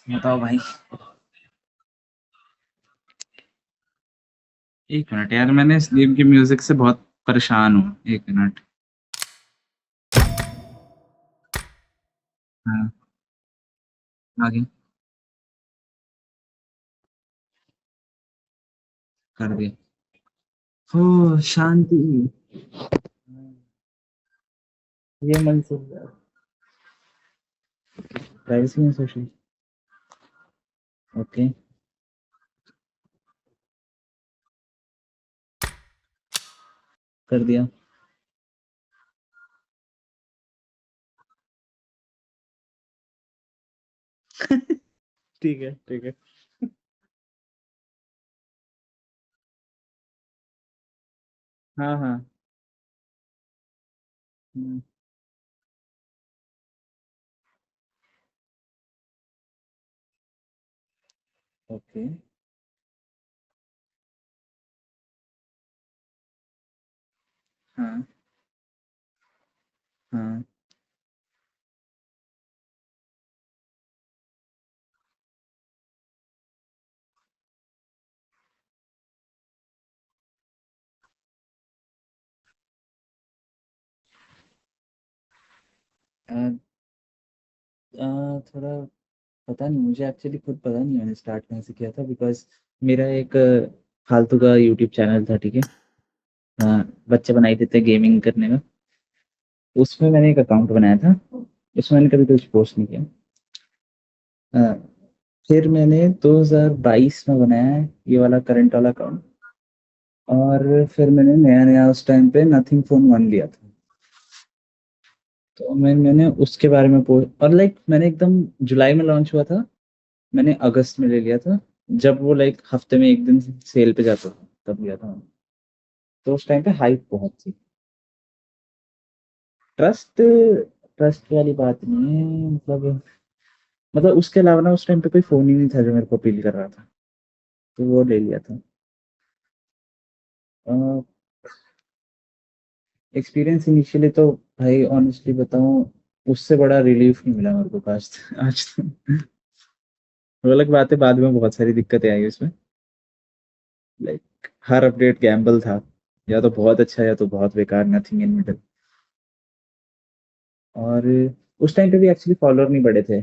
बताओ भाई। एक मिनट यार, मैंने इस गेम की म्यूजिक से बहुत परेशान हूँ। एक मिनट। हाँ, आगे कर दिया। हो शांति। ये मन से प्राइवेसी में सोशल। ओके, कर दिया। ठीक है, ठीक है। हाँ, हाँ। हम्म, ओके। हाँ, हाँ। अ, थोड़ा पता नहीं मुझे, एक्चुअली खुद पता नहीं मैंने स्टार्ट कहाँ से किया था, बिकॉज मेरा एक फालतू का यूट्यूब चैनल था, ठीक है। अ, बच्चे बनाई देते गेमिंग करने में। उसमें मैंने एक अकाउंट बनाया था। उसमें मैंने कभी कुछ पोस्ट नहीं किया। अ, फिर मैंने 2022 में बनाया है ये वाला करंट वाला अकाउंट। और फिर मैंने नया नया उस टाइम पे नथिंग फोन वन लिया था। तो मैंने उसके बारे में पोस्ट, और लाइक मैंने एकदम जुलाई में लॉन्च हुआ था। मैंने अगस्त में ले लिया था, जब वो लाइक हफ्ते में एक दिन सेल पे जाता था, तब लिया था मैंने। तो उस टाइम पे हाइप बहुत थी। ट्रस्ट ट्रस्ट वाली बात नहीं है, मतलब उसके अलावा ना उस टाइम पे कोई फोन ही नहीं था जो मेरे को अपील कर रहा था। तो वो ले लिया था। एक्सपीरियंस इनिशियली तो भाई ऑनेस्टली बताऊं, उससे बड़ा रिलीफ नहीं मिला मेरे को आज आज तक। वो अलग बात है, बाद में बहुत सारी दिक्कतें आई उसमें। लाइक हर अपडेट गैम्बल था। या तो बहुत अच्छा या तो बहुत बेकार, नथिंग इन मिडल। और उस टाइम पे भी एक्चुअली फॉलोअर नहीं बढ़े थे।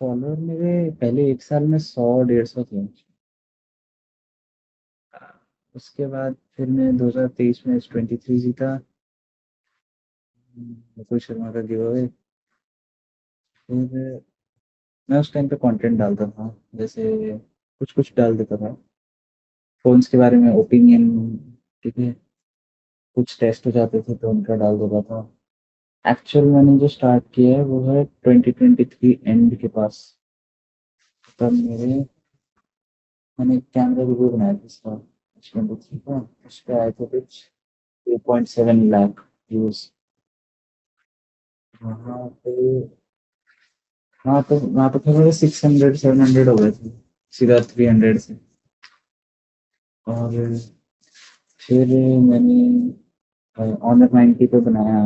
फॉलोअर मेरे पहले एक साल में 100 150 थे। उसके बाद फिर मैं 2023 में S23 जीता। मुकुल शर्मा का गिव अवे। फिर मैं उस टाइम पे कंटेंट डालता था, जैसे कुछ कुछ डाल देता था। फ़ोन्स के बारे में ओपिनियन, ठीक है? कुछ टेस्ट हो जाते थे तो उनका डाल देता था। एक्चुअल मैंने जो स्टार्ट किया है वो है 2023 एंड के पास। तब मैंने एक कैमरा रिव्यू बनाया था इसका, S23 का। उस पे आए थे कुछ 2.7 लाख व्यूज़। वहाँ पे वहाँ पे फिर मेरे 600 700 हो गए थे, सीधा 300 से। और फिर मैंने ऑनर 90 पे बनाया,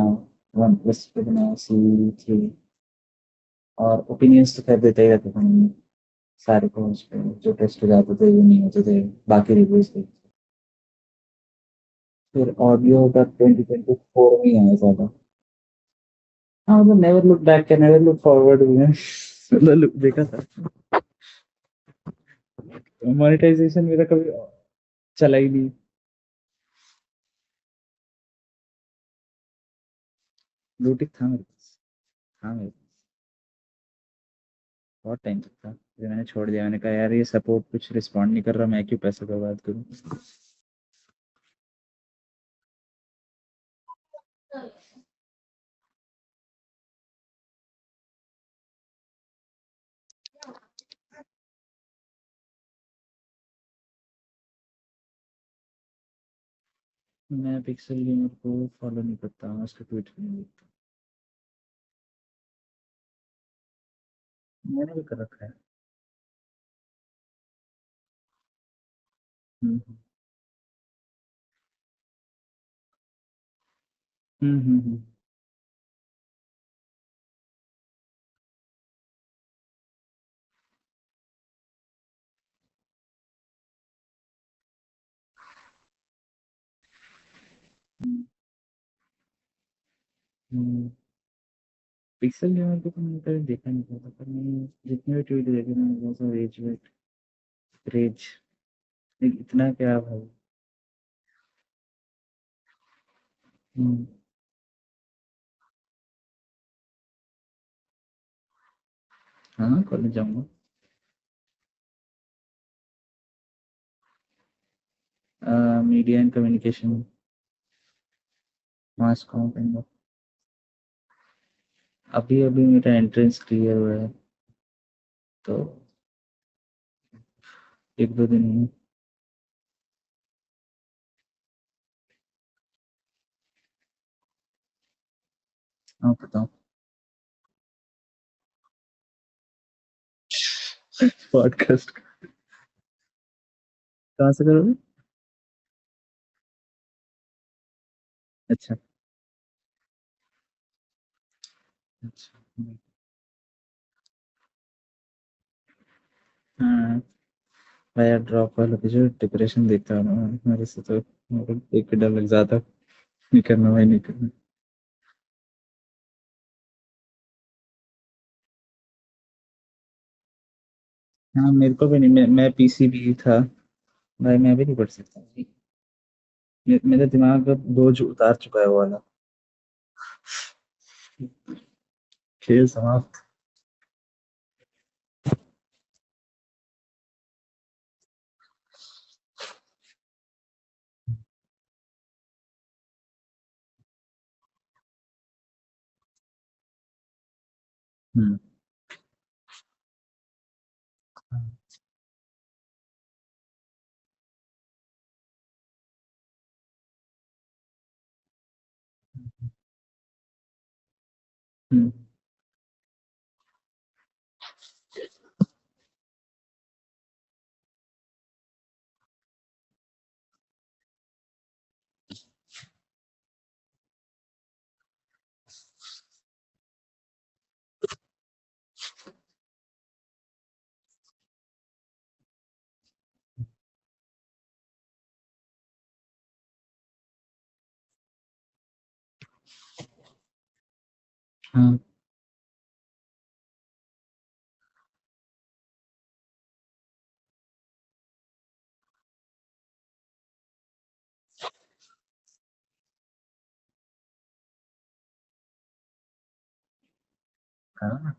वन प्लस पे बनाया C3। और ओपिनियंस तो खैर देते ही रहते थे हम सारे फोन्स पे, जो टेस्ट हो जाते थे वो नहीं होते थे, बाकी रिव्यूज थे। फिर ऑडियो का 2024 में ही आया ज़्यादा। हाँ, मतलब नेवर लुक बैक क्या नेवर लुक फॉरवर्ड हुई है। मतलब लुक देखा था। मोनेटाइजेशन मेरा कभी चला ही नहीं। ब्लूटिक था मेरे पास। हाँ मेरे पास बहुत टाइम तक था, फिर मैंने छोड़ दिया। मैंने कहा यार ये सपोर्ट कुछ रिस्पॉन्ड नहीं कर रहा, मैं क्यों पैसे बर्बाद करूँ। मैं पिक्सल गेमर को फॉलो नहीं करता हूँ, उसका ट्वीट भी नहीं देखता। मैंने भी कर रखा है। हम्म, हम्म, हुँ, हुँ। पिक्सेल गेमर को तो मैंने कभी देखा नहीं था, पर मैंने जितने भी ट्वीट देखे ना वो सब रेज वेट रेज इतना क्या भाई। हुँ, हाँ, कॉलेज जाऊँगा। Media and communication, mass com करूँगा। अभी-अभी मेरा एंट्रेंस क्लियर हुआ है, तो 1-2 दिन में। आप बताओ? पॉडकास्ट कहाँ से करोगे? अच्छा, अच्छा। हाँ, मैं यार ड्रॉप वालों की जो डिप्रेशन देखता हूँ ना, मेरे से तो मेरे को देख के डर लग जाता है। नहीं करना भाई, नहीं करना। हाँ, मेरे को भी नहीं, मैं पीसीबी था। भाई मैं भी नहीं पढ़ सकता भाई। मेरा दिमाग अब बोझ उतार चुका है वो वाला। खेल समाप्त। हुँ, हुँ, हाँ, हाँ।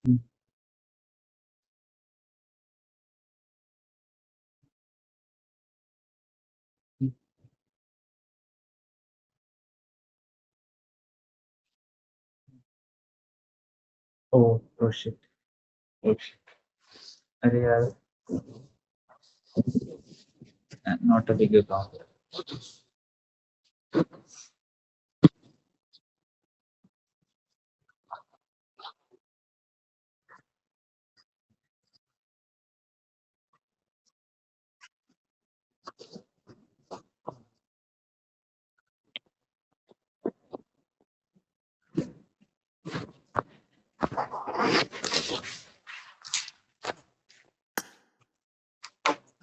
हुँ, हुँ। Oh! Oh shit! Oh shit! अरे यार, नॉट अ बिग अकाउंट।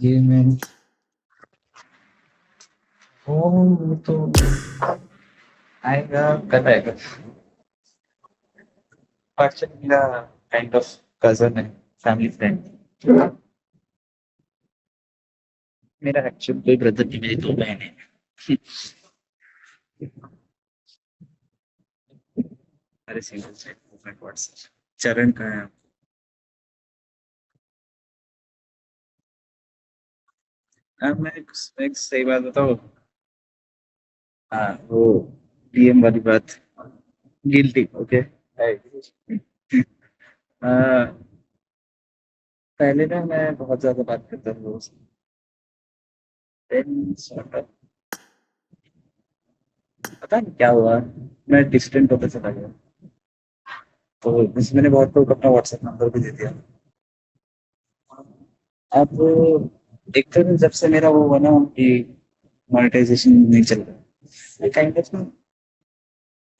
ये मैं ओह! वो तो आएगा, कल आएगा। एक्चुअली मेरा काइंड ऑफ कज़न है, फैमिली फ्रेंड। मेरा एक्चुअल कोई ब्रदर नहीं, मेरी 2 बहनें हैं। अरे सिंगल से मूवमेंट व्हाट्सएप। चरण कहाँ है? मैं एक सही बात बताऊँ? हाँ, वो डीएम वाली बात। Guilty, okay. पहले ना मैं बहुत ज़्यादा बात करता था उससे। देन सॉर्ट ऑफ पता नहीं क्या हुआ, मैं डिस्टेंट होता चला गया। तो बस मैंने बहुत लोग अपना व्हाट्सएप नंबर भी दे दिया। अब एक तो जब से मेरा वो हुआ ना कि मोनेटाइजेशन नहीं चल रहा, काइंड ऑफ ना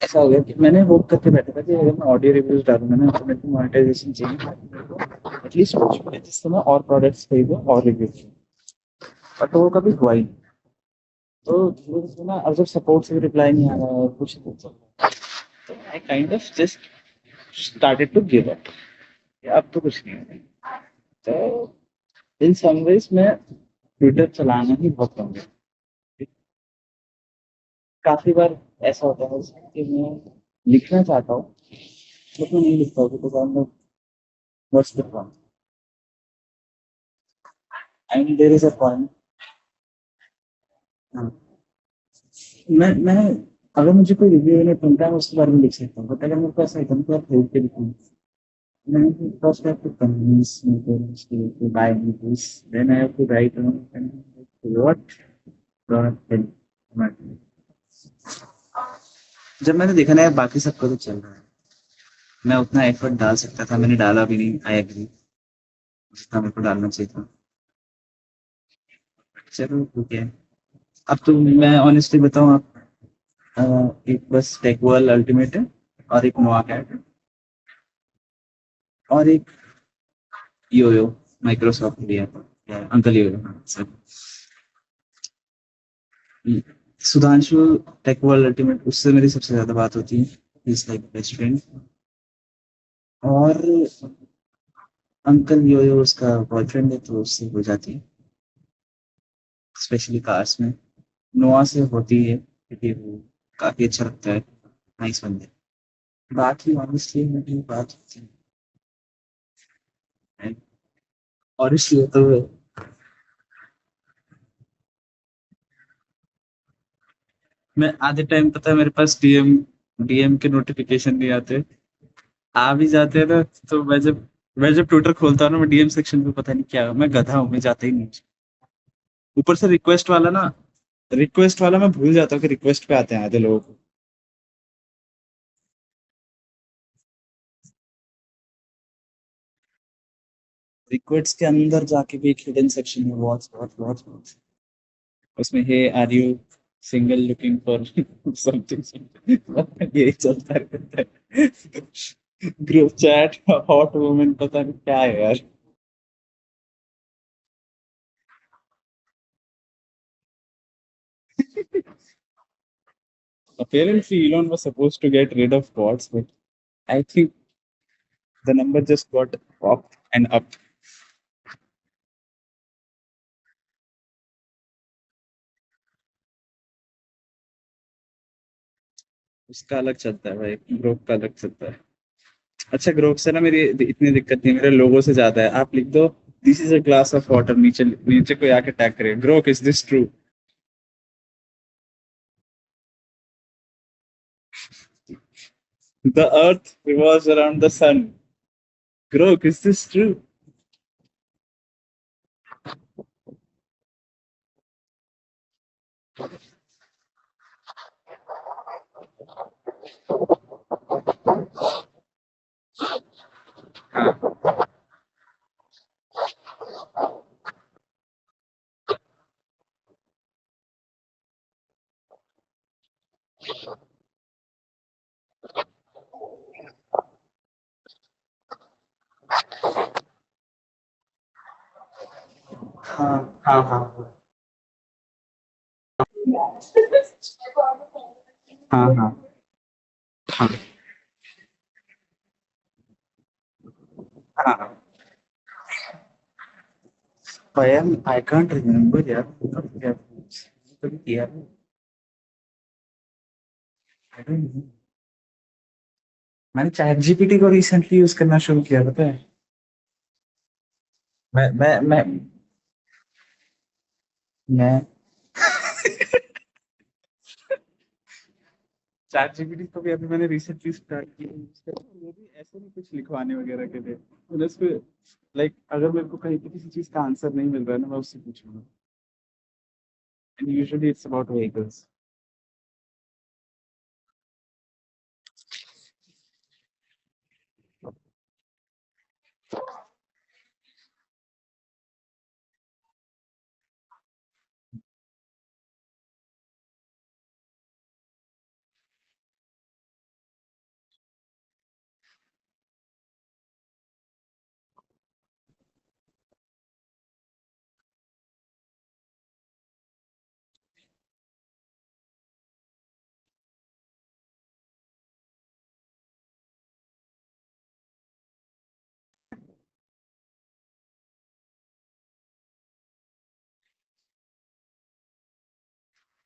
ऐसा हो गया कि मैंने वो करके बैठा था कि अगर मैं ऑडियो रिव्यूज डालूंगा ना तो मेरे को मोनेटाइजेशन चाहिए ताकि मेरे को एटलीस्ट कुछ मिले जिससे मैं और प्रोडक्ट्स खरीदूं और रिव्यू करूं, बट वो कभी हुआ ही नहीं। तो धीरे धीरे ना अब जब सपोर्ट से भी रिप्लाई नहीं आ रहा है और कुछ नहीं चल रहा, तो I kind of just started to give up, अब तो कुछ नहीं है। तो इन सम वेज मैं ट्विटर चलाना ही बहुत कम है। काफी बार ऐसा होता है कि मैं लिखना चाहता हूँ बट मैं नहीं लिखता हूँ because I am what's the point, and there is a point. मैं अगर मुझे कोई रिव्यू देना बनता है मैं उसके बारे में लिख सकता हूँ, बट अगर मेरे को ऐसा एकदम से खरीद के लिखूँ, then first I have to convince my parents to buy me this. Then I have to write on it and what product will matter. जब मैंने देखा ना यार बाकी सबको तो चल रहा है, मैं उतना एफर्ट डाल सकता था, मैंने डाला भी नहीं, आई एग्री, जितना मेरे को डालना चाहिए था। चलो ठीक है। अब तो मैं ऑनेस्टली बताऊं आप, एक बस टेक वर्ल्ड अल्टीमेट है और एक नोआ कैट है और एक योयो माइक्रोसॉफ्ट भी है, अंकल योयो, हाँ sir. Sudhanshu tech world ultimate, उससे मेरी सबसे ज्यादा बात होती है, इज लाइक बेस्ट फ्रेंड। और अंकल योयो उसका बॉयफ्रेंड है तो उससे हो जाती है, स्पेशली कार्स में। नोआ से होती है क्योंकि वो काफी अच्छा लगता है, नाइस बंदे। बाकी ऑनेस्टली मेरी बात होती है और इसलिए तो मैं आधे टाइम पता है मेरे पास डीएम डीएम के नोटिफिकेशन नहीं आते, आ भी जाते हैं ना, तो मैं जब ट्विटर खोलता हूँ ना, मैं डीएम सेक्शन पे पता नहीं क्या, मैं गधा हूँ, मैं जाता ही नहीं। ऊपर से रिक्वेस्ट वाला ना, रिक्वेस्ट वाला मैं भूल जाता हूँ कि रिक्वेस्ट पे आते हैं आधे लोगों को। रिक्वेस्ट के अंदर जाके भी एक हिडन सेक्शन है, व्हाट्स व्हाट्स व्हाट्स व्हाट्स, उसमें hey are you single looking for something, यही चलता रहता है। ग्रुप चैट, हॉट वुमेन, पता नहीं क्या है यार। Apparently, Elon was supposed to get rid of bots, but I think the number just got up and up. उसका अलग चलता है भाई, ग्रोक का अलग चलता है। अच्छा, ग्रोक से ना मेरी इतनी दिक्कत नहीं है, मेरे लोगों से ज्यादा है। आप लिख दो this is a glass of water, नीचे नीचे कोई आके टैग करे Grok is this true. The earth revolves around the sun, Grok is this true. हाँ हाँ हाँ हाँ हाँ हाँ हाँ हाँ हाँ। आई कांट रिमेम्बर यार, कब किया था? कभी किया था? I don't know। मैंने चैट जीपीटी को रिसेंटली यूज करना शुरू किया, पता है। मैं मैं चैट जीपीटी को भी अभी मैंने रिसेंटली स्टार्ट किया use करना, वो भी ऐसे नहीं कुछ लिखवाने वगैरह के लिए, मैंने उस पे लाइक अगर मेरे को कहीं पे किसी चीज का आंसर नहीं मिल रहा है ना, मैं उससे पूछूंगा, and usually it's about vehicles.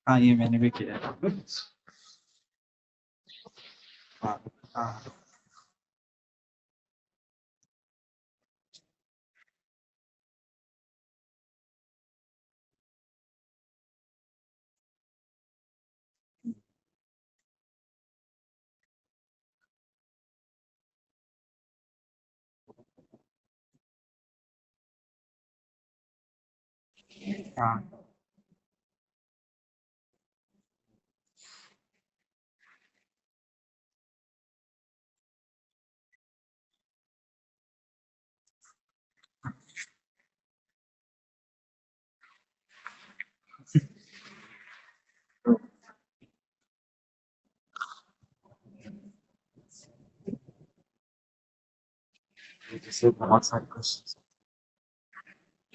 हाँ, ये मैंने भी किया है। हाँ, हाँ, हाँ। तो जैसे बहुत सारे क्वेश्चन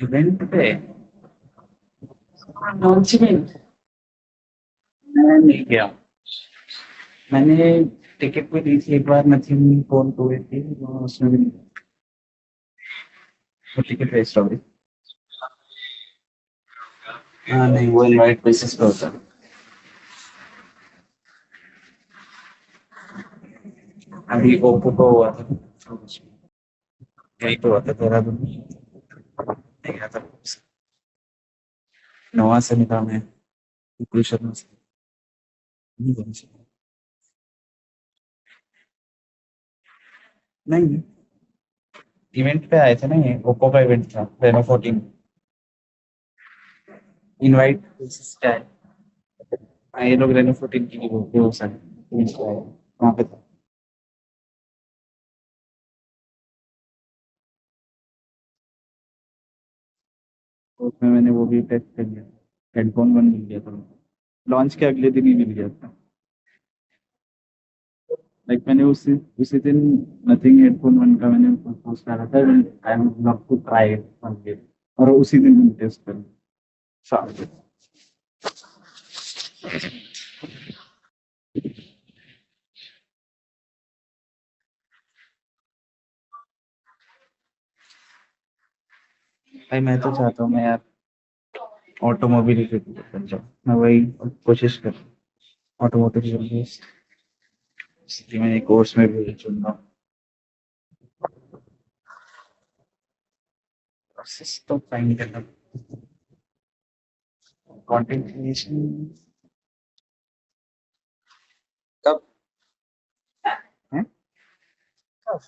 इवेंट पे लॉन्चमेंट मैं नहीं गया। मैंने टिकट भी ली थी एक बार, नथिंग फोन टू थी, उसमें भी नहीं गया। वो टिकट वेस्ट हो गई। हाँ, नहीं, वो इनवाइट बेसिस पे होता है। अभी ओप्पो को हुआ था, यही तो हुआ था देहरादून में, नहीं गया था। नवा से निकाल में विपुल शर्मा से नहीं बनी से। नहीं, इवेंट पे आए थे ना, ये ओप्पो का इवेंट था, रेनो 14। इनवाइट बेसिस पे आए। हाँ, ये लोग रेनो 14 की नहीं बोलते, वो सर इवेंट पे आए वहाँ पे था। तो उसमें मैंने वो भी टेस्ट कर लिया, हेडफोन वन मिल गया था। लॉन्च के अगले दिन ही मिल गया था। लाइक मैंने उसी उसी दिन नथिंग हेडफोन वन का मैंने पोस्ट डाला था, I would love to try it, और उसी दिन मैंने टेस्ट कर लिया शाम को। भाई मैं तो चाहता हूँ मैं यार ऑटोमोबाइल रिलेटेड बन जाऊँ, मैं वही कोशिश कर रहा हूँ, ऑटोमोटिव जर्नलिस्ट। इसलिए मैंने कोर्स में भी चुन रहा हूँ। प्रोसेस तो फाइन करना, कंटेंट क्रिएशन कब है। कब?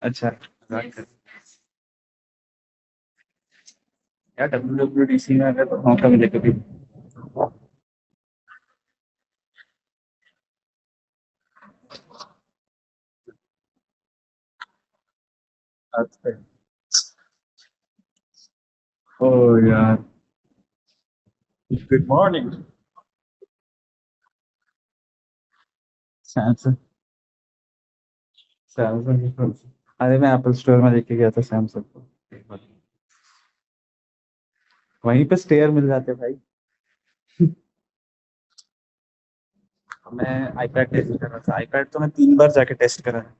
अच्छा, बात कर यार, WWDC में अगर तो मौका मिले कभी। अच्छा। ओ यार, गुड मॉर्निंग। Samsung, Samsung. अरे मैं एप्पल स्टोर में लेके गया था सैमसंग को एक बार। वहीं पे स्टेयर मिल जाते भाई। मैं आईपैड टेस्ट कर रहा था, आईपैड तो मैं 3 बार जाके टेस्ट करा है।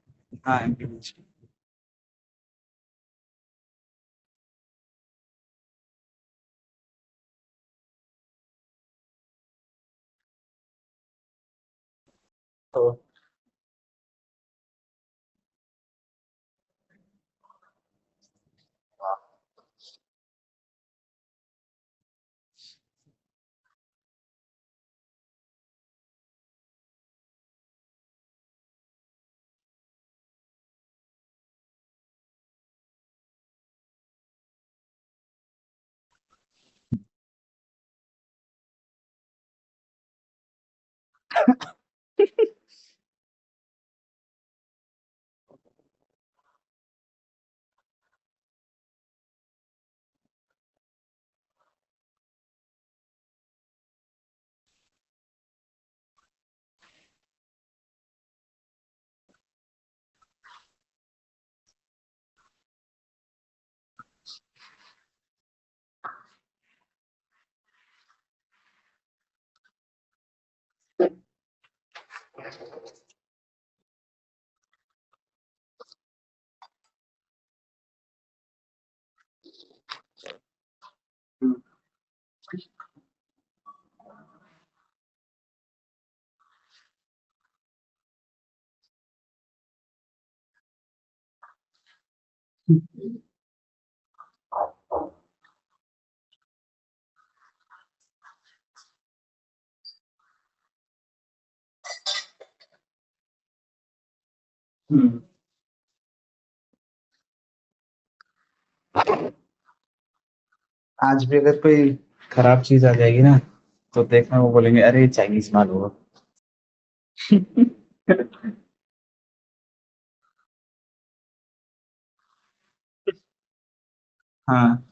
हाँ, एमपी। तो हम्म। आज भी अगर कोई खराब चीज आ जाएगी ना, तो देखना वो बोलेंगे अरे चाइनीज माल होगा। हाँ।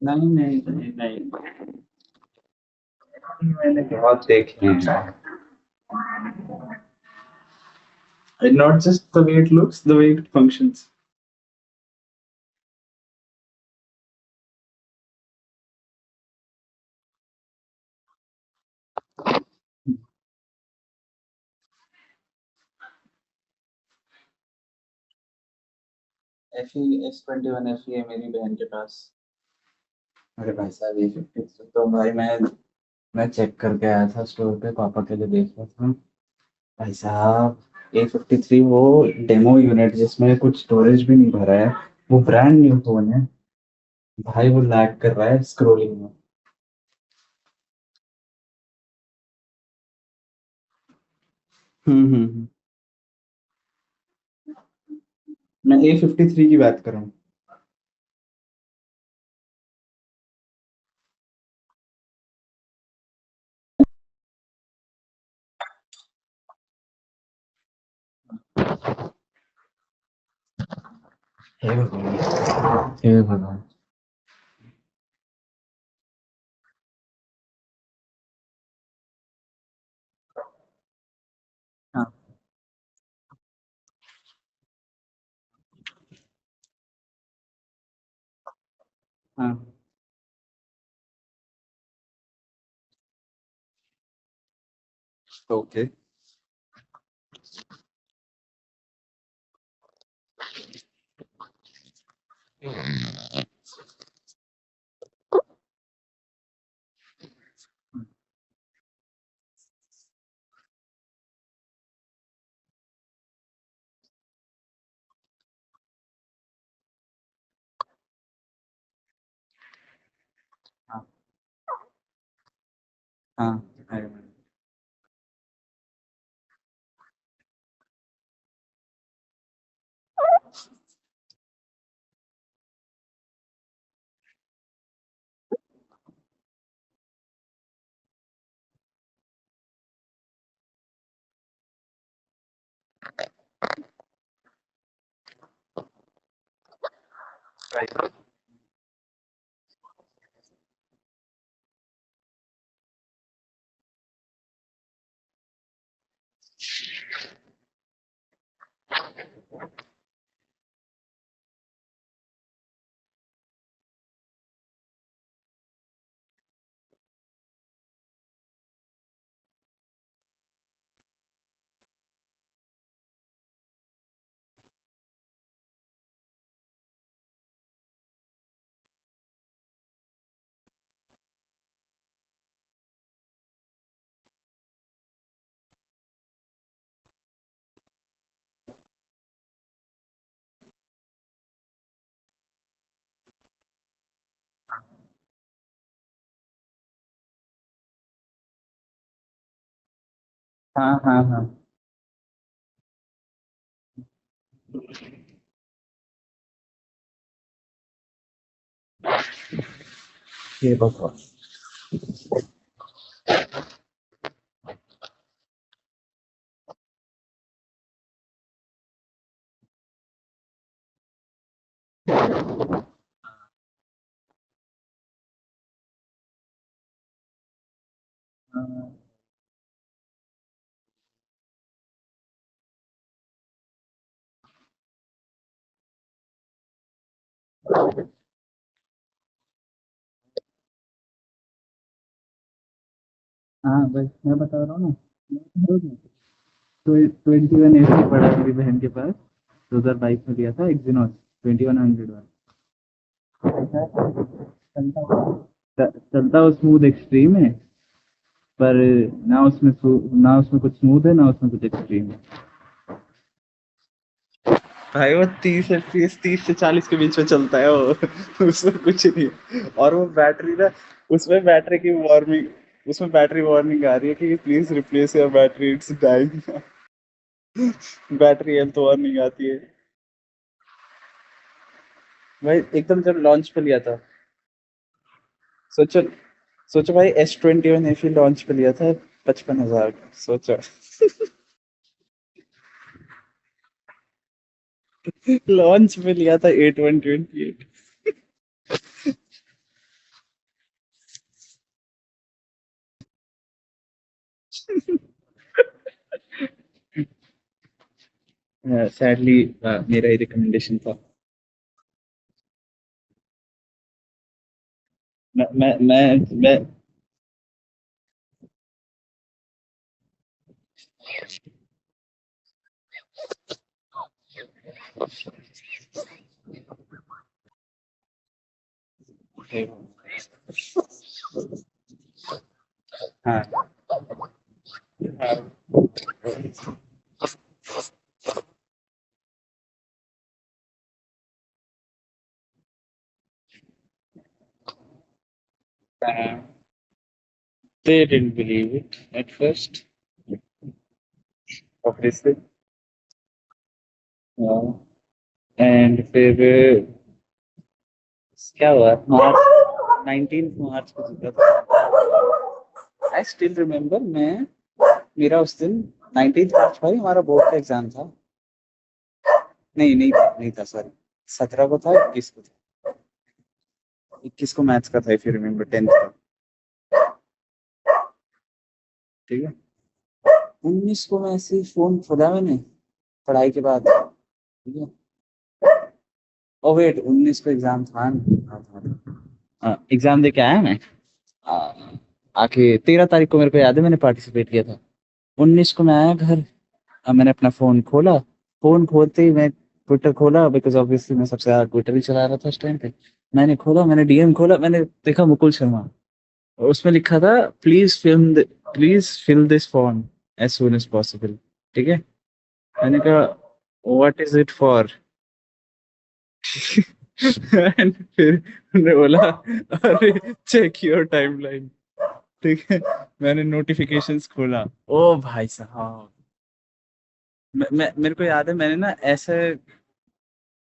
नहीं नहीं नहीं नहीं, मैंने बहुत देखे हैं। Not just the way it looks, the way it functions. F E S21 FE है मेरी बहन के पास। अरे भाई साहब A53 तो भाई मैं चेक करके आया था स्टोर पे, पापा के लिए देख रहा था। भाई साहब A53 वो डेमो यूनिट जिसमें कुछ स्टोरेज भी नहीं भरा है, वो ब्रांड न्यू फोन है। भाई वो लैग कर रहा है स्क्रोलिंग में। हम्म। मैं A53 की बात कर रहा हूँ। हे भगवान, हे भगवान। हाँ हाँ। ओके। हाँ हाँ। I remember. Right. हाँ हाँ हाँ। ये बहुत। हाँ बस मैं बता रहा हूँ ना। 21 AC पड़ा है मेरी बहन के पास। 2022 में लिया था एक्जिनोस 2100 वाला। चलता वो स्मूथ एक्सट्रीम है, पर ना उसमें कुछ स्मूथ है, ना उसमें कुछ एक्सट्रीम है। भाई वो 30 FPS 30 से 40 के बीच में चलता है वो उसमें कुछ नहीं है। और वो बैटरी ना, उसमें बैटरी की वार्निंग उसमें बैटरी वार्निंग आ रही है कि please replace your battery, it's dying. Battery health warning आती है। भाई एकदम जब लॉन्च पे लिया था, सोचो सोचो भाई S21 FE लॉन्च पे लिया था 55,000 का, सोचो। लॉन्च पे लिया था A128। सैडली मेरा ही रिकमेंडेशन था। मैं हाँ हाँ, they didn't believe it at first, obviously. And फिर क्या हुआ, मार्च 19 मार्च को जीता था। आई स्टिल रिमेम्बर, मैं मेरा उस दिन 19 मार्च भाई हमारा बोर्ड का एग्जाम था। नहीं था सॉरी, 17 को था, 21 को था। 21 को मैथ्स का था, इफ यू रिमेम्बर, 10th का। ठीक है। 19 को मैं ऐसे ही फोन खोला मैंने पढ़ाई के बाद। ठीक है। ओ वेट, 19 को एग्जाम था नहीं? एग्जाम दे के आया मैं। आ, आके 13 तारीख को मेरे को याद है मैंने पार्टिसिपेट किया था। 19 को मैं आया घर। अब मैंने अपना फोन खोला। फोन खोलते ही मैं ट्विटर खोला, बिकॉज ऑब्वियसली मैं सबसे ज्यादा ट्विटर ही चला रहा था उस टाइम पे। मैंने खोला, मैंने DM खोला, मैंने देखा मुकुल शर्मा। और उसमें लिखा था, please fill this form as soon as possible. ठीक है। मैंने कहा व्हाट इज इट फॉर। फिर उन्होंने बोला, अरे चेक योर टाइमलाइन। ठीक है। मैंने नोटिफिकेशंस खोला। ओ भाई साहब, मेरे को याद है मैंने ना ऐसे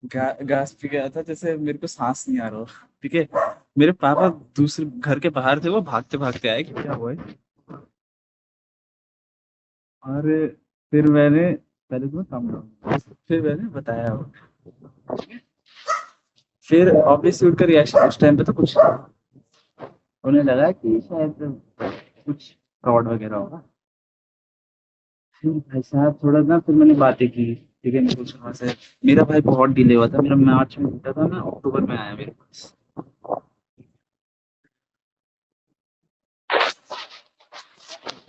गैस पी गया था जैसे मेरे को सांस नहीं आ रहा हो। ठीक है। मेरे पापा दूसरे घर के बाहर थे, वो भागते भागते आए कि क्या हुआ है। और फिर मैंने पहले तो मैं काम करूँ, फिर मैंने बताया। फिर ऑब्वियसली उनका रिएक्शन उस टाइम पे तो कुछ, उन्हें लगा कि शायद कुछ फ्रॉड वगैरह होगा। फिर भाई साहब थोड़ा ना, फिर मैंने बातें की। ठीक है, मुकुल शर्मा से। मेरा भाई बहुत डिले हुआ था, मेरा मार्च में होता था, मैं अक्टूबर में आया मेरे पास।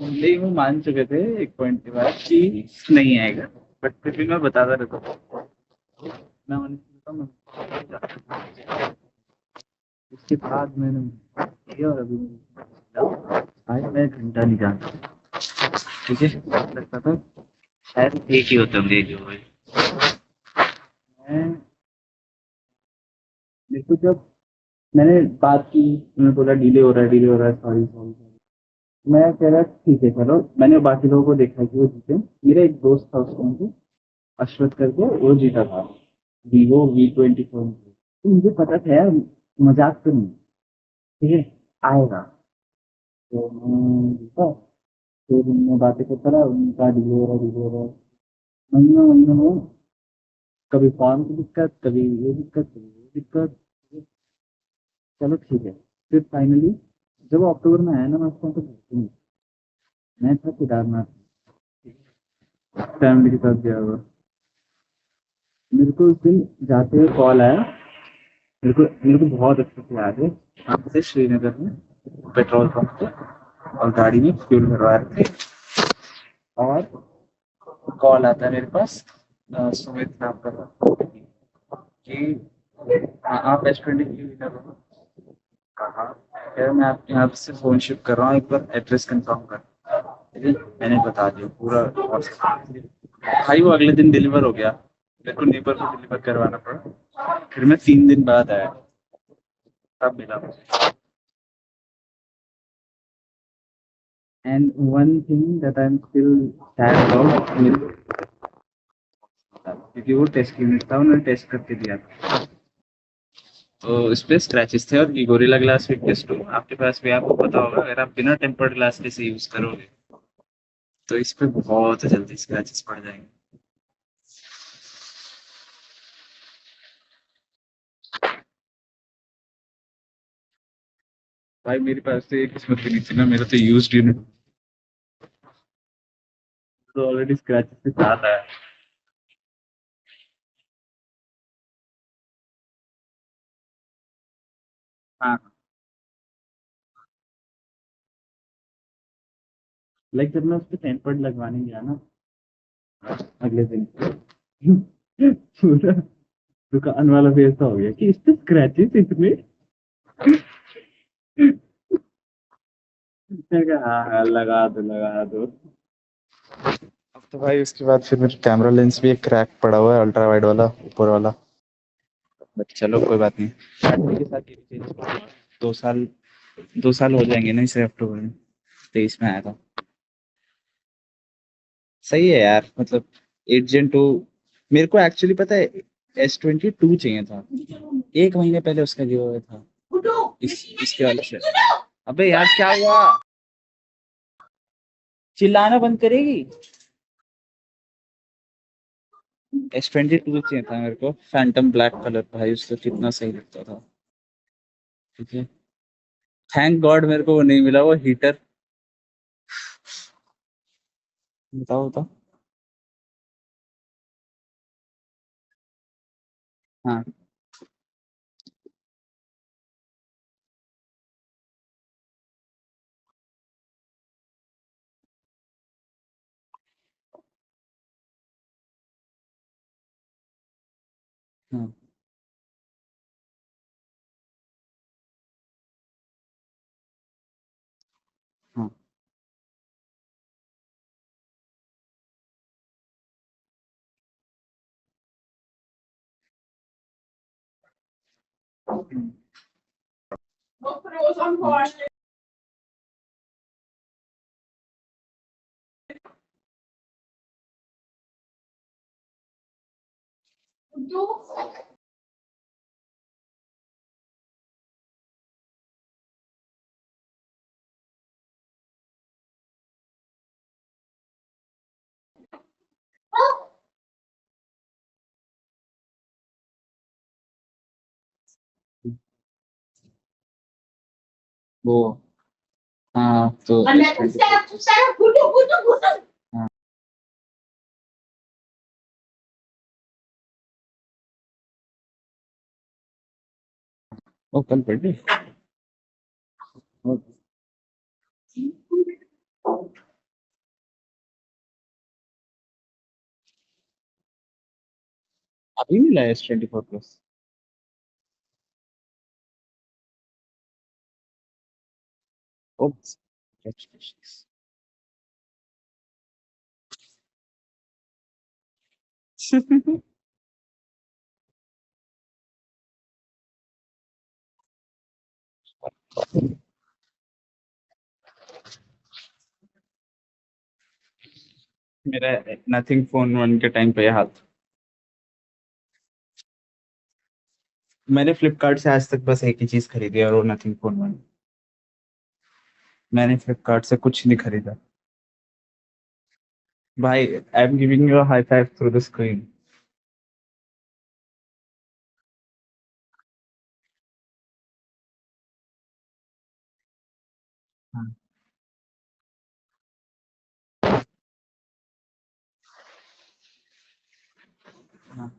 नहीं, वो मान चुके थे एक पॉइंट के बाद कि नहीं आएगा, बट फिर भी मैं बताता रहता था। मैं honestly बताऊं, उसके बाद मैंने किया, और अभी आज मैं घंटा नहीं जानता। ठीक है। लगता था शायद एक ही होते होंगे जो है। मैं मेरे को जब मैंने बात की, उन्होंने बोला डिले हो रहा है, सॉरी सॉरी। मैं कह रहा ठीक है चलो, मैंने बाकी लोगों को देखा कि वो जीते। मेरा एक दोस्त था उस टाइम पे, अश्वत करके, वो जीता था Vivo V24। तो मुझे पता था यार, मजाक तो नहीं, ठीक है, आएगा। तो मैं जीता। फिर मैं बातें करता रहा, उनका डिले हो रहा है। महीनों महीनों में कभी फॉर्म की दिक्कत, कभी ये दिक्कत, कभी वो दिक्कत। चलो ठीक है। फिर फाइनली जब वो अक्टूबर में आया ना, मैं उसको तो भूलती नहीं। मैं था केदारनाथ, फैमिली के साथ गया हुआ। मेरे को उस दिन जाते हुए कॉल आया। मेरे को बहुत अच्छे से याद है। यहाँ से श्रीनगर में पेट्रोल पंप पे और गाड़ी में फ्यूल भरवा रहे थे और कॉल आता है मेरे पास सुमित नाम का था कि हाँ, आप S20 की विनर हो। कहा यार मैं आपके यहाँ से फोन शिप कर रहा हूँ एक बार एड्रेस कंफर्म कर। ठीक है मैंने बता दिया पूरा भाई वो अगले दिन डिलीवर हो गया मेरे को नेबर को डिलीवर करवाना पड़ा फिर मैं 3 दिन बाद आया तब मिला मुझे। And one thing that I am still sad about क्योंकि वो टेस्ट यूनिट था उन्होंने टेस्ट करके दिया था तो इस पे स्क्रैचेस थे और ये गोरिल्ला ग्लास फिट टेस्ट आपके पास भी आपको पता होगा अगर आप बिना टेम्पर्ड ग्लास के से यूज करोगे तो इस पे बहुत जल्दी स्क्रैचेस पड़ जाएंगे। भाई मेरे पास तो ये किस्मत भी नहीं थी ना मेरा तो यूज्ड यूनिट तो ऑलरेडी स्क्रैचेस के साथ आया। हाँ लाइक जब मैं उस पे टेम्पर्ड लगवाने गया ना अगले दिन पूरा दुकान वाला भी ऐसा हो गया कि इस पे स्क्रैचेस इतने मैं कहा, हाँ हाँ लगा दो। अब तो भाई उसके बाद फिर मेरा कैमरा लेंस भी एक क्रैक पड़ा हुआ है अल्ट्रा वाइड वाला ऊपर वाला बट चलो कोई बात नहीं बैटरी के साथ ये भी चेंज करूंगा। 2 साल 2 साल हो जाएंगे ना इसे अक्टूबर में 23 में आया था। सही है यार मतलब 8 Gen 2 मेरे को एक्चुअली पता है S22 चाहिए था 1 महीने पहले उसका गिव अवे था इसके वाले से। अबे यार क्या हुआ चिल्लाना बंद करेगी। S22 चाहिए था मेरे को फैंटम ब्लैक कलर भाई उसका कितना सही लगता था। ठीक है थैंक गॉड मेरे को वो नहीं मिला वो हीटर। बताओ बताओ। हाँ हाँ हाँ वो हाँ तो हाँ वो कल बर्थडे अभी मिला है S24 प्लस। ओप्स मेरा नथिंग फोन वन के टाइम पे ये हाल था। मैंने फ्लिपकार्ट से आज तक बस एक ही चीज खरीदी है और वो नथिंग फोन वन। मैंने फ्लिपकार्ट से कुछ नहीं खरीदा। भाई I am giving you a high five through the screen. हाँ हाँ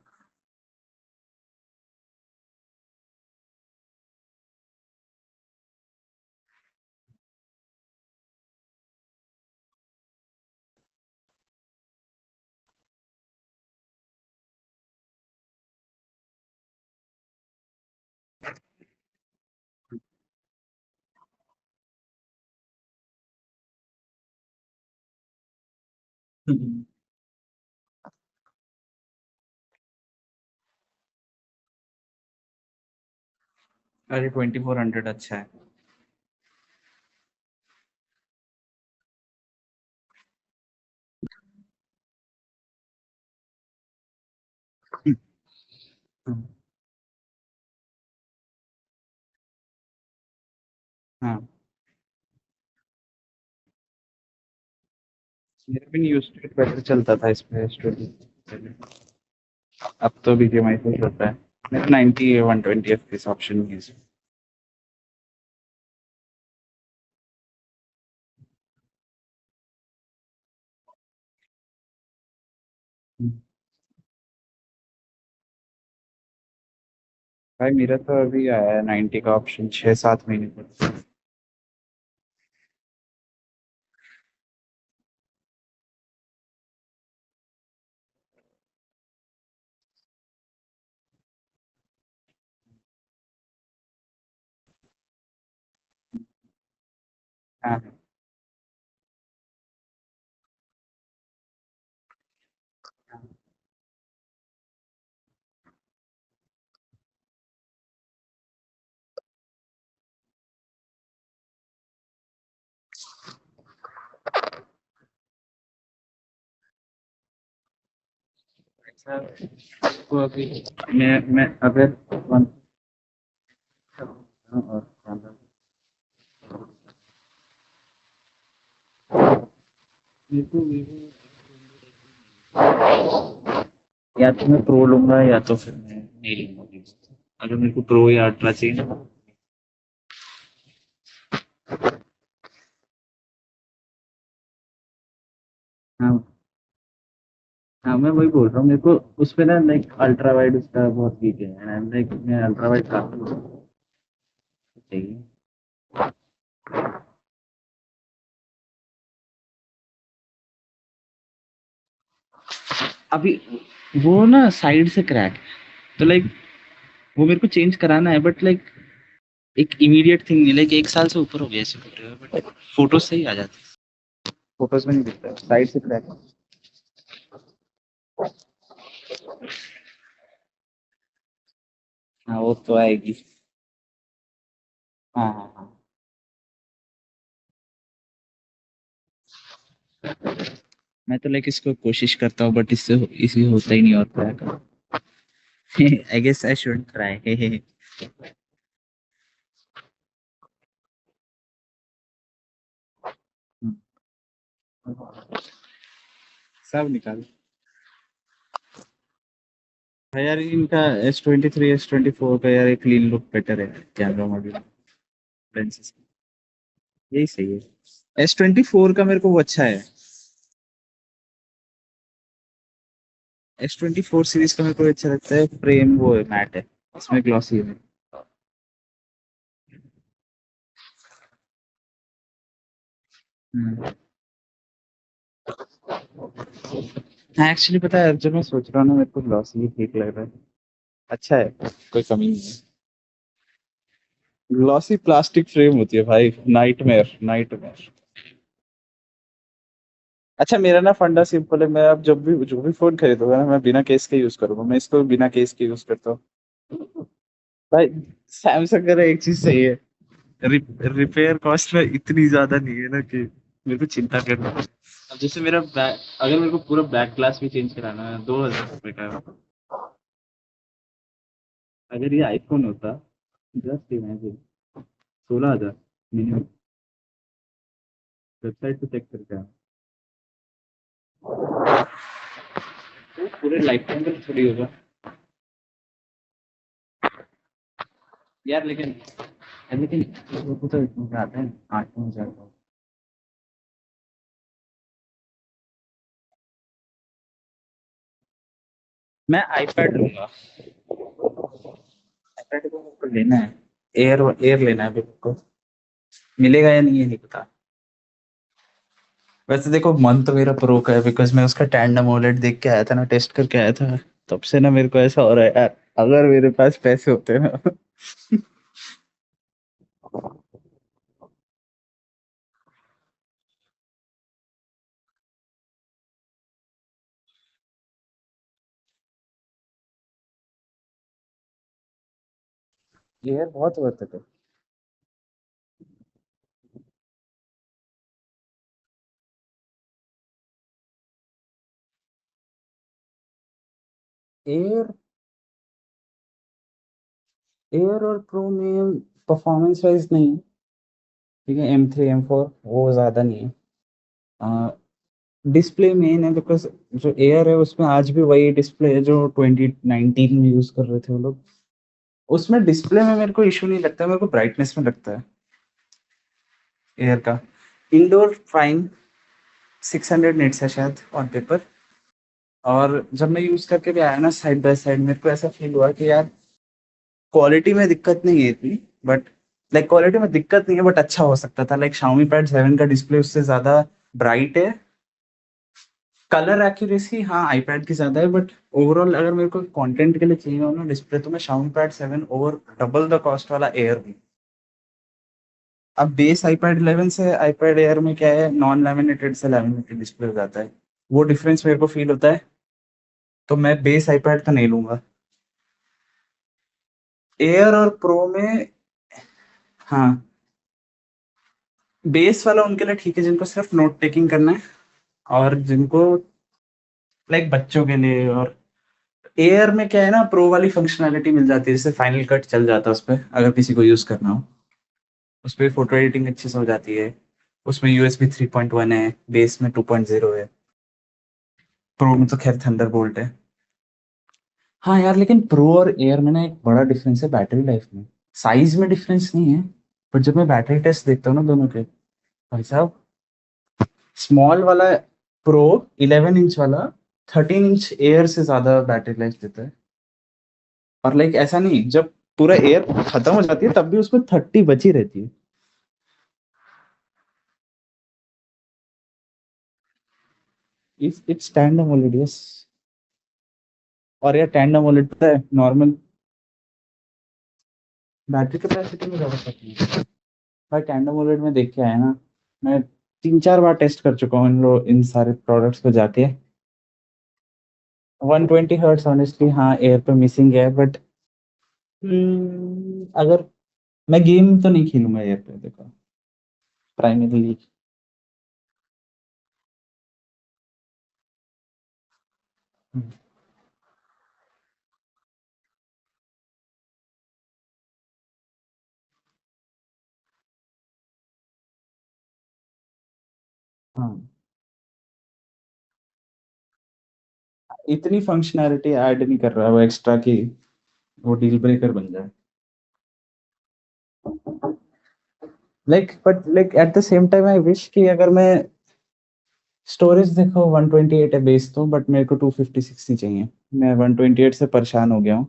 अरे 2400 अच्छा है। हाँ, मेरा भी न्यूज स्टेट बेटर चलता था इसमें स्टोरी। अब तो बीजीएमआई से चलता है। मेरा 90 120 एफपीएस ऑप्शन ही है इसमें। भाई मेरा तो अभी आया है 90 का ऑप्शन 6-7 महीने पर। हाँ। अच्छा, तो अभी मैं अगर वन और मेरे को वीवो या तो मैं प्रो लूंगा या तो फिर मैं नहीं लूंगा Vivo। अगर मेरे को प्रो या अल्ट्रा चाहिए ना। हाँ। हाँ, मैं वही बोल रहा हूँ, मेरे को उस पे ना लाइक अल्ट्रा वाइड उसका बहुत वीक है एंड लाइक मैं अल्ट्रा वाइड काफी चाहिए। अभी वो ना साइड से क्रैक है, तो लाइक वो मेरे को चेंज कराना है बट लाइक एक इमीडिएट थिंग नहीं, लाइक 1 साल से ऊपर हो गया ऐसे फोटो बट फोटो सही आ जाती है। फोटोज में नहीं दिखता है साइड से क्रैक। हाँ वो तो आएगी। हाँ हाँ हाँ। मैं तो लाइक इसको कोशिश करता हूँ बट इससे इसी होता ही नहीं और crack. I guess I should try. सब निकाल। हाँ यार इनका S23 S24 का यार एक क्लीन लुक बेटर है कैमरा मॉड्यूल लेंसेज। यही सही है। S24 का मेरे को वो अच्छा है। S24 सीरीज का मेरे को अच्छा लगता है, फ्रेम वो है मैट है, इसमें ग्लॉसी है। हम्म। हाँ एक्चुअली पता है जब मैं सोच रहा हूँ ना मेरे को ग्लॉसी ही ठीक लग रहा है। अच्छा है, कोई कमी नहीं है। ग्लॉसी प्लास्टिक फ्रेम होती है भाई, नाइटमेयर नाइटमेयर। अच्छा मेरा ना फंडा सिंपल है, मैं अब जब भी जो भी फोन खरीदूंगा ना मैं बिना केस के यूज करूंगा, मैं इसको बिना केस के यूज करता हूँ। भाई सैमसंग का ना एक चीज सही है, रिपेयर कॉस्ट में इतनी ज्यादा नहीं है ना कि मेरे को चिंता करना। अब जैसे मेरा बैक, अगर मेरे को पूरा बैक ग्लास भी चेंज कराना है 2,000 रुपये का है। अगर ये आईफोन होता जस्ट इमेजिन 16,000 मिनिमम। वेबसाइट पे चेक करके आना। तो पूरे लाइफ टाइम में थोड़ी होगा यार, लेकिन लेकिन लोगों को तो इतने आते हैं 8-9 हज़ार का। मैं आईपैड लूंगा। आईपैड को मेरे को लेना है। एयर एयर लेना है अभी मेरे को। मिलेगा या नहीं ये नहीं पता। वैसे देखो मन तो मेरा प्रो का है बिकॉज मैं उसका टैंडम ओलेड देख के आया था ना, टेस्ट करके आया था। तब से ना मेरे को ऐसा हो रहा है यार, अगर मेरे पास पैसे होते ना। एयर बहुत वर्थ है। एयर एयर और प्रो में परफॉर्मेंस वाइज नहीं, ठीक है, M3 M4 वो ज़्यादा नहीं है। डिस्प्ले मेन है बिकॉज जो एयर है उसमें आज भी वही डिस्प्ले है जो 2019 में यूज कर रहे थे वो लोग। उसमें डिस्प्ले में मेरे को इशू नहीं लगता, मेरे को ब्राइटनेस में लगता है एयर का। इंडोर फाइन, 600 निट्स है शायद ऑन पेपर। और जब मैं यूज करके भी आया ना साइड बाय साइड, मेरे को ऐसा फील हुआ कि यार क्वालिटी में दिक्कत नहीं है इतनी, बट लाइक क्वालिटी में दिक्कत नहीं है बट अच्छा हो सकता था। लाइक Xiaomi Pad 7 का डिस्प्ले उससे ज्यादा ब्राइट है। कलर एक्यूरेसी हाँ आईपैड की ज्यादा है, बट ओवरऑल अगर मेरे को कंटेंट के लिए चाहिए हो ना डिस्प्ले, तो मैं Xiaomi Pad 7 over double the cost वाला एयर भी। अब बेस iPad 11 से iPad एयर में क्या है, नॉन लैमिनेटेड से लैमिनेटेड डिस्प्ले हो जाता है। वो डिफरेंस मेरे को फील होता है, तो मैं बेस iPad तो नहीं लूंगा। एयर और प्रो में हाँ, बेस वाला उनके लिए ठीक है जिनको सिर्फ नोट टेकिंग करना है, और जिनको लाइक बच्चों के लिए। और एयर में क्या है ना, प्रो वाली फंक्शनैलिटी मिल जाती है, जैसे फाइनल कट चल जाता है उस पर अगर किसी को यूज करना हो। उस पर फोटो एडिटिंग अच्छे से हो जाती है। उसमें USB 3.1 है, बेस में 2.0 है। प्रो में तो खैर थंडरबोल्ट है। हाँ यार, लेकिन प्रो और एयर में ना एक बड़ा डिफरेंस है बैटरी लाइफ में। साइज में डिफरेंस नहीं है, पर जब मैं बैटरी टेस्ट देखता हूँ ना दोनों के, भाई साहब, स्मॉल वाला प्रो 11 इंच वाला 13 इंच एयर से ज्यादा बैटरी लाइफ देता है। और लाइक ऐसा नहीं, जब पूरा एयर खत्म हो जाती है तब भी उसमें 30 बची रहती है। It's tandem OLED, yes. और यार टैंडम ओलेड पता है नॉर्मल बैटरी कैपेसिटी में ज्यादा फर्क नहीं है। भाई टैंडम ओलेड में देख के आया ना, मैं 3 4 बार टेस्ट कर चुका हूँ इन सारे प्रोडक्ट्स को जाके। 120 हर्ट्स ऑनेस्टली हाँ एयर पे मिसिंग है, बट अगर मैं गेम तो नहीं खेलूंगा एयर पे, देखो प्राइमरीली। हाँ, इतनी फंक्शनैलिटी ऐड नहीं कर रहा है वो एक्स्ट्रा की वो डील ब्रेकर बन जाए। But like at the same time I wish कि अगर मैं स्टोरेज देखो 128 है बेस तो, बट मेरे को 256 ही चाहिए। मैं 128 से परेशान हो गया हूँ।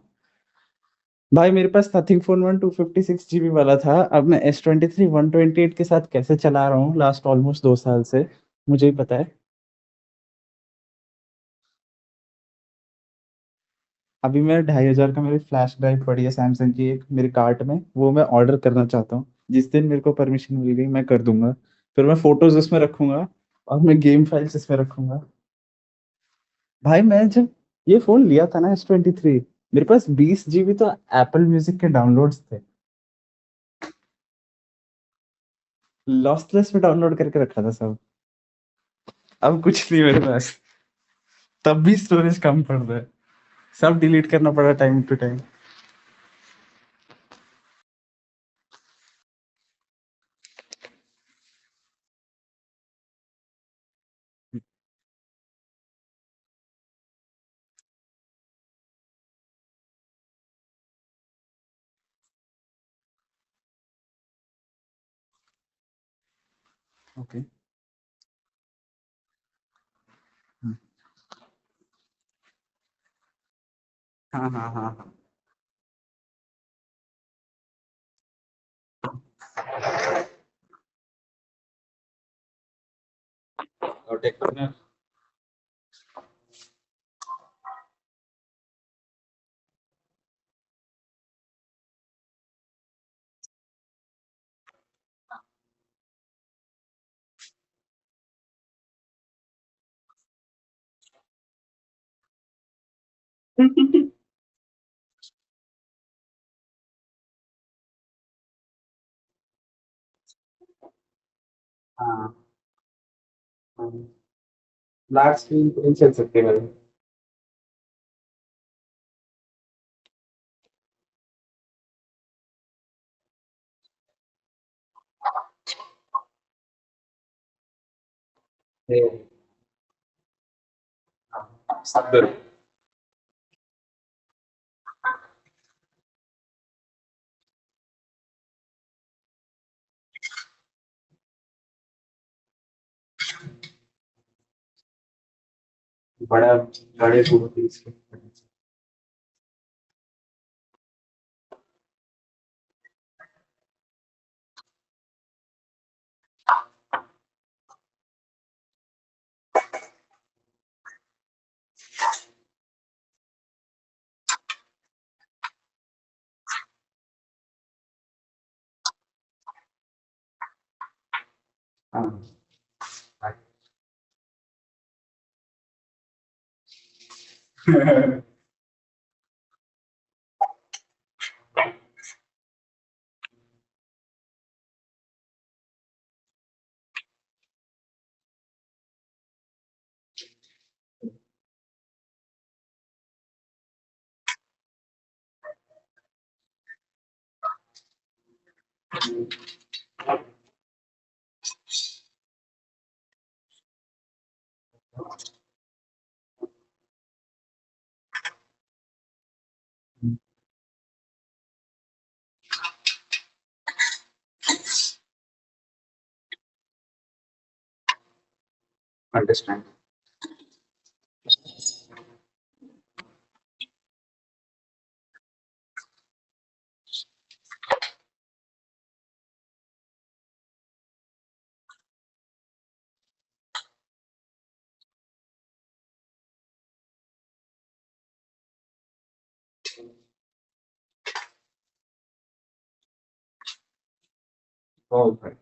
भाई मेरे पास नथिंग फोन 256 GB वाला था, अब मैं S23 128 के साथ कैसे चला रहा हूँ लास्ट ऑलमोस्ट 2 साल से, मुझे ही पता है। अभी मेरा 2,500 का मेरी फ्लैश ड्राइव पड़ी है सैमसंग की एक मेरे कार्ट में, वो मैं ऑर्डर करना चाहता हूँ। जिस दिन मेरे को परमिशन मिल गई मैं कर दूंगा। फिर मैं फोटोज उसमें रखूंगा और मैं गेम फाइल्स इसमें रखूंगा। भाई मैं जब ये फोन लिया था ना S23, मेरे पास 20 GB तो एप्पल म्यूजिक के डाउनलोड्स थे। लॉस्टलेस में डाउनलोड करके रखा था सब। अब कुछ नहीं मेरे पास, तब भी स्टोरेज कम पड़ रहा है। सब डिलीट करना पड़ा टाइम टू टाइम। ओके। हाँ हाँ हाँ हाँ। और टेक पार्टनर। हाँ हाँ। लार्ज स्क्रीन पे नहीं चल सकते भाई। ये, हाँ, सब बड़ा बड़े फोटो खींच के। हाँ अंडरस्टैंड। बहुत भाई।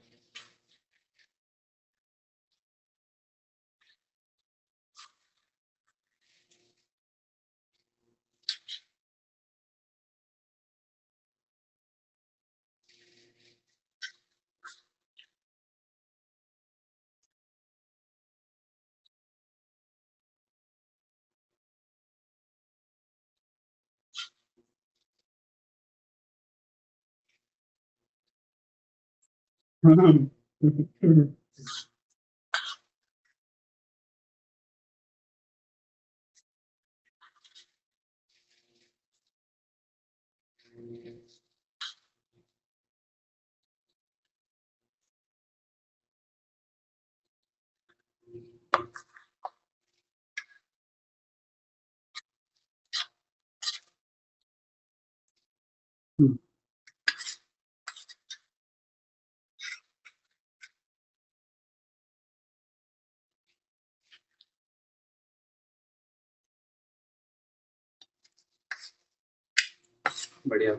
बढ़िया।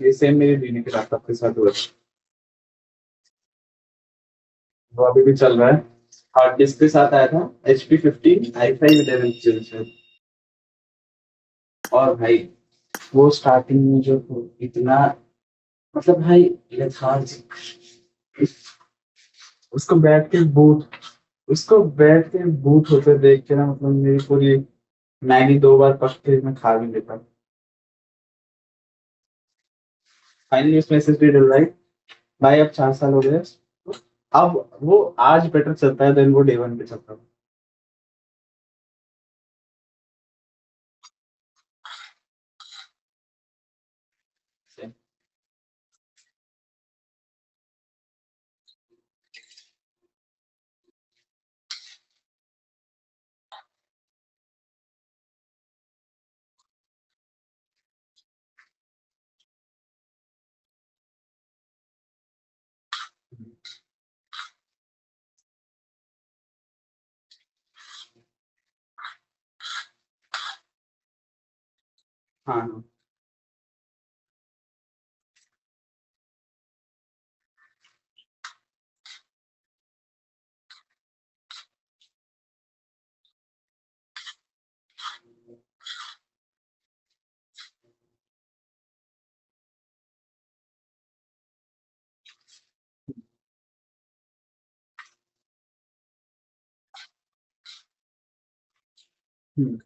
ये सेम मेरी दीदी के लैपटॉप के साथ हुआ था। वो अभी भी चल रहा है। हार्ड डिस्क के साथ आया था। HP 15 i5 11 और भाई वो स्टार्टिंग में जो इतना, मतलब भाई लेथार्जिक, उसको बैठ के बूट उसको बैठ के बूट होते देख के ना, मतलब मेरी पूरी मैगी 2 बार पक के मैं खा भी लेता। फाइनली उसमें एसएसडी डल रहा है भाई। अब 4 साल हो गए। अब वो आज बेटर चलता है देन वो डे 1 पे चलता था। हाँ हम्म।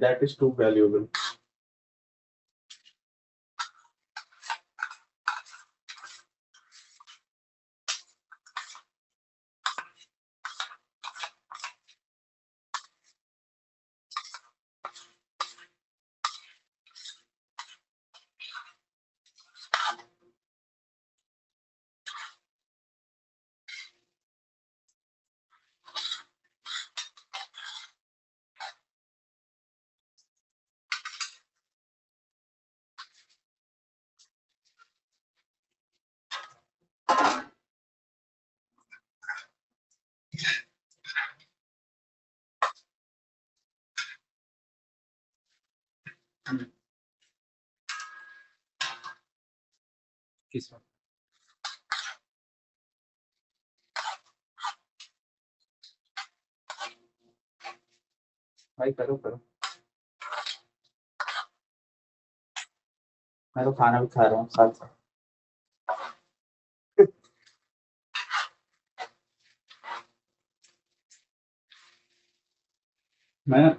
That is too valuable. किस वक्त? भाई करो करो, मैं तो खाना भी खा रहा हूँ साथ साथ। मैं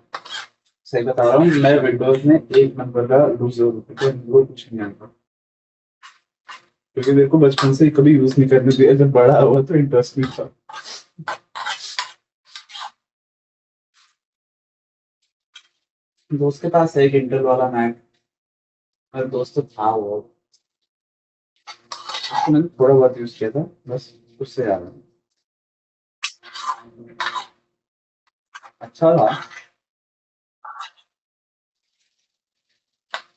सही बता रहा हूँ, मैं विंडोज में एक नंबर का लूजर हूँ, क्योंकि मुझे कुछ नहीं आता, क्योंकि मेरे को बचपन से ही कभी यूज नहीं करने दिया, जब बड़ा हुआ तो इंटरेस्ट नहीं था। दोस्त के पास है एक इंटेल वाला मैक, और दोस्त तो था वो, उसको मैंने थोड़ा बहुत यूज किया था बस, उससे ज्यादा अच्छा था।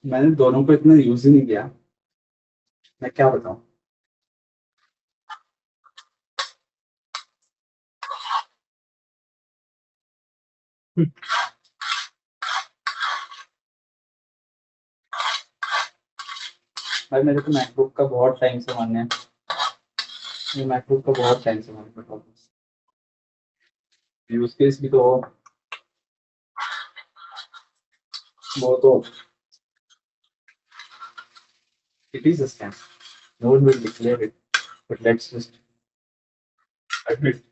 मैंने दोनों को इतना यूज ही नहीं किया, मैं क्या बताऊं। भाई मेरे को मैकबुक का बहुत टाइम से मन है, ये मैकबुक का बहुत टाइम से मन है, यूज केस भी तो हो, वो तो it is a scam. No one will declare it, but let's just admit.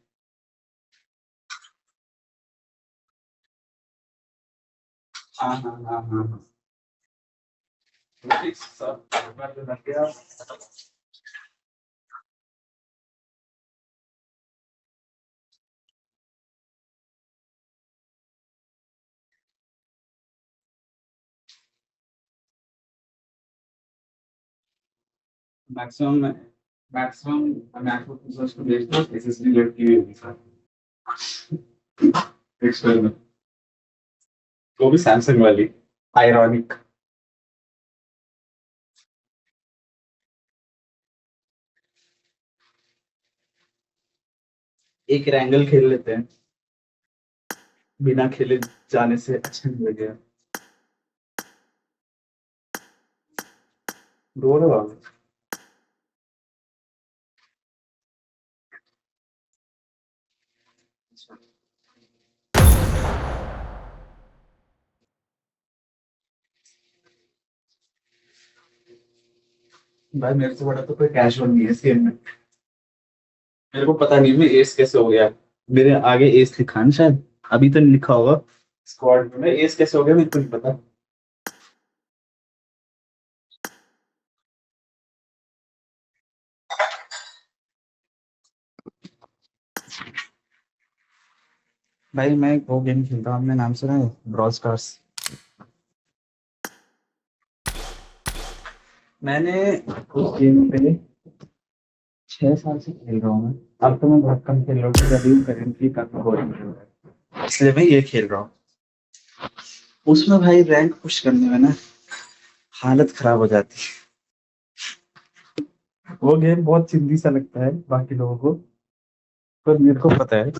हाँ हाँ हाँ हाँ हाँ। Please, sir, एक बार जो लग गया, मैक्सिमम मैक्सिमम मैकबुक यूजर्स को देखना एसएसडी लड़की हुई होगी सर, एक्सटर्नल, वो भी सैमसंग वाली, आयरॉनिक। एक रैंगल खेल लेते हैं, बिना खेले जाने से अच्छा नहीं लगेगा। रो रहा हूँ। भाई मेरे से बड़ा तो कोई कैजुअल नहीं है इस गेम में, मेरे को पता नहीं मैं एस कैसे हो गया, मेरे आगे एस लिखा है ना शायद, अभी तो नहीं लिखा होगा स्क्वाड में, एस कैसे हो गया मेरे को नहीं पता। भाई मैं वो गेम खेलता हूँ, आपने नाम सुना है ब्रॉल स्टार्स? मैंने उस गेम पे 6 साल से खेल रहा हूँ मैं, अब तो मैं बहुत कम खेल रहा हूँ क्योंकि अभी करेंटली काफी बोरिंग चल रहा है, इसलिए मैं ये खेल रहा हूँ। उसमें भाई रैंक पुश करने में ना हालत खराब हो जाती है, वो गेम बहुत चिंदी सा लगता है बाकी लोगों को, पर मेरे को पता है।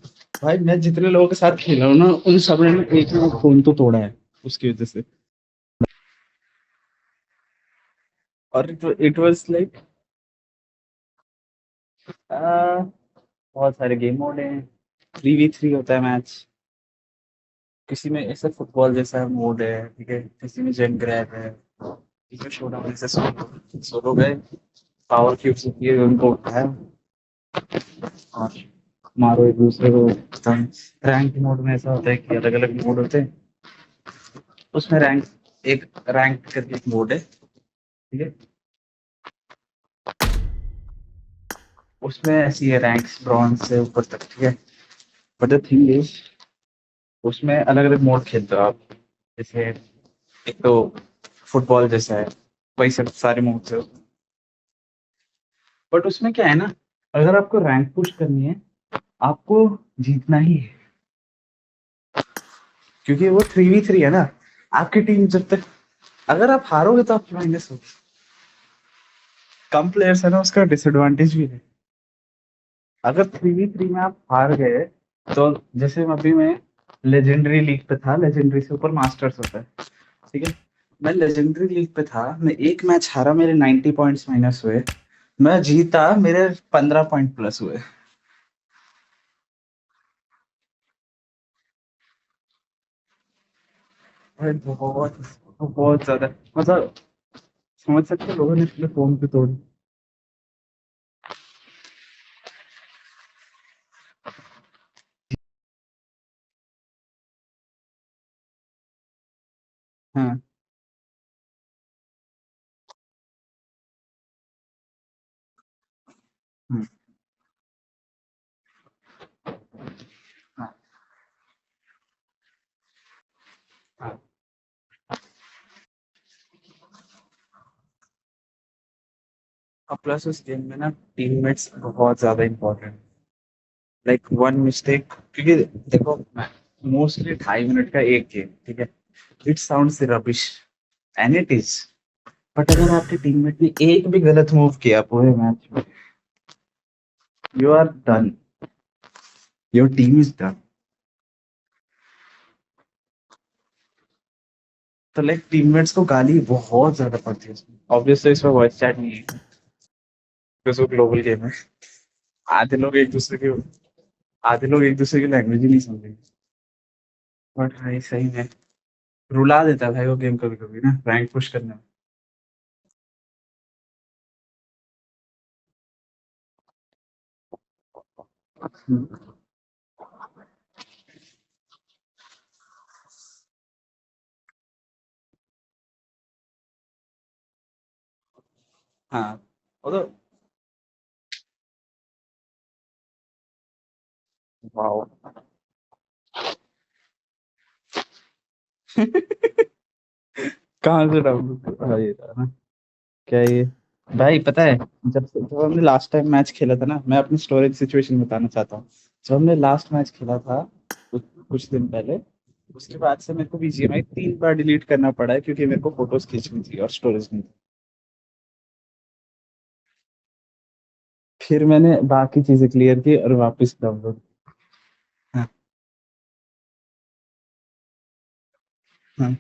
भाई मैं जितने लोगों के साथ खेला हूँ ना, उन सब ने एक ना फोन तो तोड़ा है उसकी वजह से। और इट वाज लाइक बहुत सारे गेम मोड हैं। 3v3 होता है मैच। किसी में ऐसे फुटबॉल जैसा मोड है, ठीक है, किसी में जेट ग्रैब है, किसी में शोडाउन जैसे सोलो सोलो गए, पावर क्यूब्स होती है उनको उठाया और मारो एक दूसरे को। रैंक मोड में ऐसा होता है कि अलग अलग मोड होते हैं। उसमें एक रैंक करके एक मोड है, ठीक है। उसमें ऐसी है रैंक्स ब्रॉन्ज से ऊपर तक, ठीक है। बट द थिंग इज उसमें अलग अलग मोड खेलते हो आप। जैसे एक तो फुटबॉल जैसा है, वही सब सारे मोड से। बट उसमें क्या है ना, अगर आपको रैंक पुश करनी है, आपको जीतना ही है, क्योंकि वो 3v3 है ना। आपकी टीम जब तक, अगर आप हारोगे तो आपकी माइनस होगी। कम प्लेयर्स है ना, उसका डिसएडवांटेज भी है। अगर 3v3 में आप हार गए, तो जैसे अभी मैं लेजेंडरी लीग पे था, लेजेंडरी से ऊपर मास्टर्स होता है, ठीक है। मैं लेजेंडरी लीग पे था, मैं एक मैच हारा, मेरे 90 पॉइंट्स माइनस हुए। मैं जीता, मेरे 15 पॉइंट प्लस हुए। भाई बहुत बहुत ज्यादा, मतलब समझ सकते हो, लोगों ने अपने फोन पे तोड़ी। हाँ। हम्म, हाँ। हाँ। और प्लस उस गेम में ना टीममेट्स बहुत ज्यादा इंपॉर्टेंट। लाइक वन मिस्टेक, क्योंकि देखो, मोस्टली 2.5 मिनट का एक गेम, ठीक है। It sounds rubbish and it is. But अगर आपके टीममेट ने एक भी गलत मूव किया पूरे मैच में, you are done, your team is done. तो लाइक टीममेट्स को गाली बहुत ज्यादा पड़ती है इसमें। ऑब्वियसली इसमें वॉइस चैट नहीं है, क्योंकि ग्लोबल गेम है। आधे लोग एक दूसरे के आधे लोग एक दूसरे की लैंग्वेज ही नहीं समझेंगे। बट भाई सही में रुला देता है भाई वो गेम कभी कभी ना, रैंक पुश करने में। हाँ, वो तो वाओ। कहाँ से डाउनलोड भाई ना, क्या ये। भाई पता है, जब हमने लास्ट टाइम मैच खेला था ना, मैं अपनी स्टोरेज सिचुएशन बताना चाहता हूँ। जब हमने लास्ट मैच खेला था कुछ दिन पहले, उसके बाद से मेरे को बीजीएमआई 3 बार डिलीट करना पड़ा है, क्योंकि मेरे को फोटोज खींचनी थी और स्टोरेज नहीं थी। फिर मैंने बाकी चीजें क्लियर की और वापस डाउनलोड। हाँ। हाँ।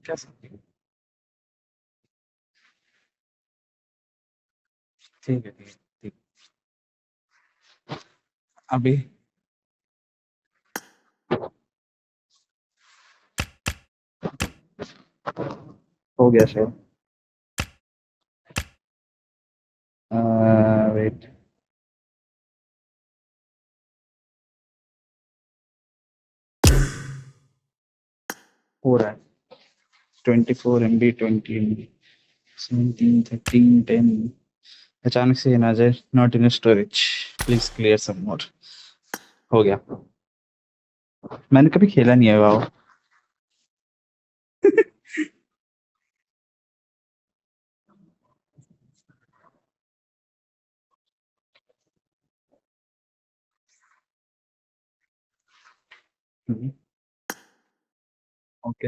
क्या सकती है। ठीक है, ठीक है, ठीक। अभी हो गया शायद। वेट। हो रहा है। 24 MB, 20 MB, 17, 13, 10। अचानक से ये ना जाए, not in storage, please clear some more. हो गया। मैंने कभी खेला नहीं है वाओ। ओके।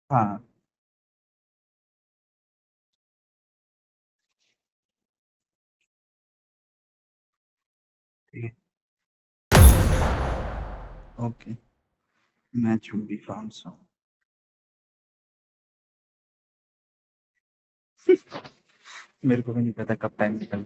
हाँ ठीक है। ओके, मैं चुंगी फ्रांस हूँ। मेरे को भी नहीं पता कब टाइम निकल